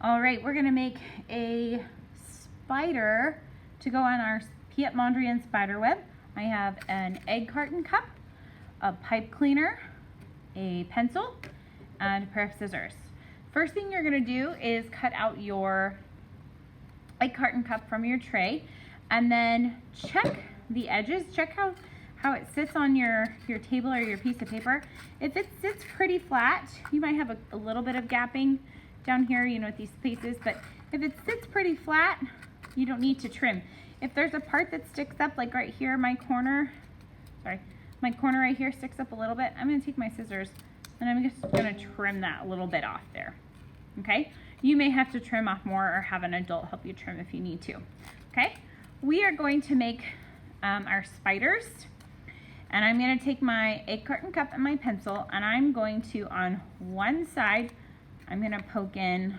All right, we're gonna make a spider to go on our Piet Mondrian spider web. I have an egg carton cup, a pipe cleaner, a pencil, and a pair of scissors. First thing you're gonna do is cut out your egg carton cup from your tray, and then check the edges. Check how it sits on your table or your piece of paper. If it sits pretty flat, you might have a little bit of gapping down here, you know, at these spaces, but if it sits pretty flat, you don't need to trim. If there's a part that sticks up, like right here, my corner right here sticks up a little bit, I'm gonna take my scissors and I'm just gonna trim that a little bit off there, okay? You may have to trim off more or have an adult help you trim if you need to, okay? We are going to make our spiders, and I'm gonna take my egg carton cup and my pencil, and I'm going to, on one side, I'm gonna poke in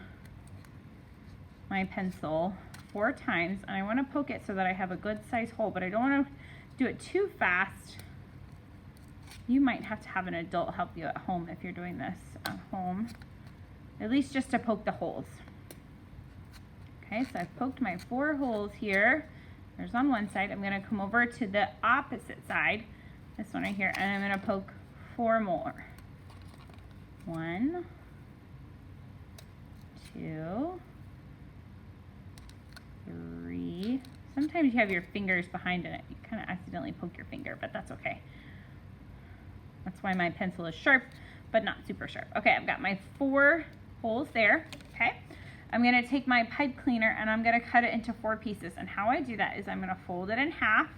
my pencil 4 times, and I wanna poke it so that I have a good size hole, but I don't wanna do it too fast. You might have to have an adult help you at home if you're doing this at home, at least just to poke the holes. Okay, so I've poked my 4 holes here. There's on one side. I'm gonna come over to the opposite side, this one right here, and I'm gonna poke 4 more. 1, 2, 3. Sometimes you have your fingers behind it. You kind of accidentally poke your finger, but that's okay. That's why my pencil is sharp, but not super sharp. Okay, I've got my 4 holes there, okay? I'm gonna take my pipe cleaner and I'm gonna cut it into 4 pieces. And how I do that is I'm gonna fold it in half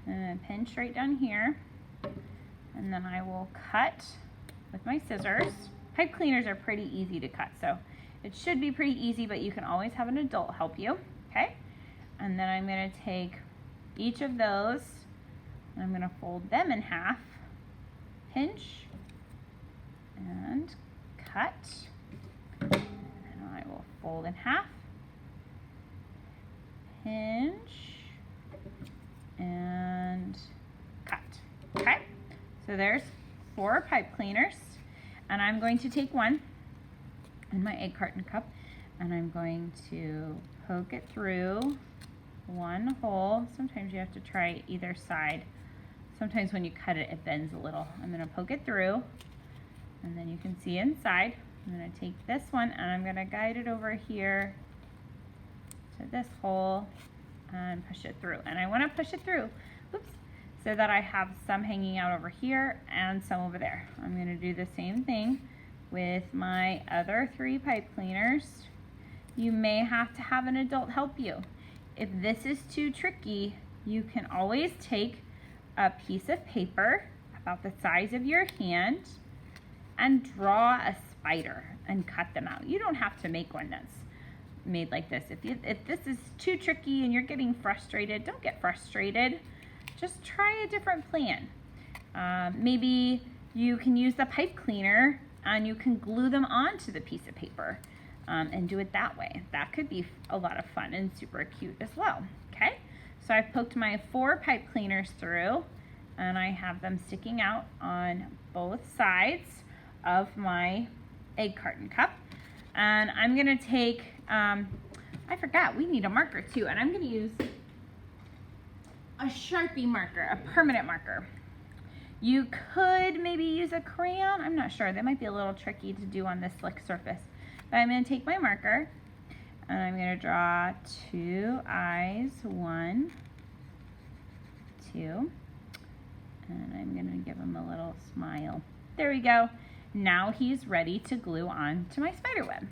and pinch right down here. And then I will cut with my scissors. Pipe cleaners are pretty easy to cut, so it should be pretty easy, but you can always have an adult help you, okay? And then I'm gonna take each of those and I'm gonna fold them in half, pinch, and cut. And I will fold in half, pinch, and cut. Okay, so there's 4 pipe cleaners, and I'm going to take one in my egg carton cup, and I'm going to poke it through 1 hole. Sometimes you have to try either side. Sometimes when you cut it, it bends a little. I'm gonna poke it through, and then you can see inside. I'm gonna take this one and I'm gonna guide it over here to this hole and push it through. And I wanna push it through, oops, so that I have some hanging out over here and some over there. I'm gonna do the same thing with my other 3 pipe cleaners. You may have to have an adult help you. If this is too tricky, you can always take a piece of paper about the size of your hand and draw a spider and cut them out. You don't have to make one that's made like this. If this is too tricky and you're getting frustrated, don't get frustrated. Just try a different plan. Maybe you can use the pipe cleaner and you can glue them onto the piece of paper and do it that way. That could be a lot of fun and super cute as well, okay? So I've poked my 4 pipe cleaners through, and I have them sticking out on both sides of my egg carton cup. And I'm gonna take, I forgot, we need a marker too, and I'm gonna use a Sharpie marker, a permanent marker. You could maybe use a crayon, I'm not sure. That might be a little tricky to do on this slick surface. But I'm gonna take my marker, and I'm gonna draw 2 eyes, 1, 2, and I'm gonna give him a little smile. There we go. Now he's ready to glue on to my spider web.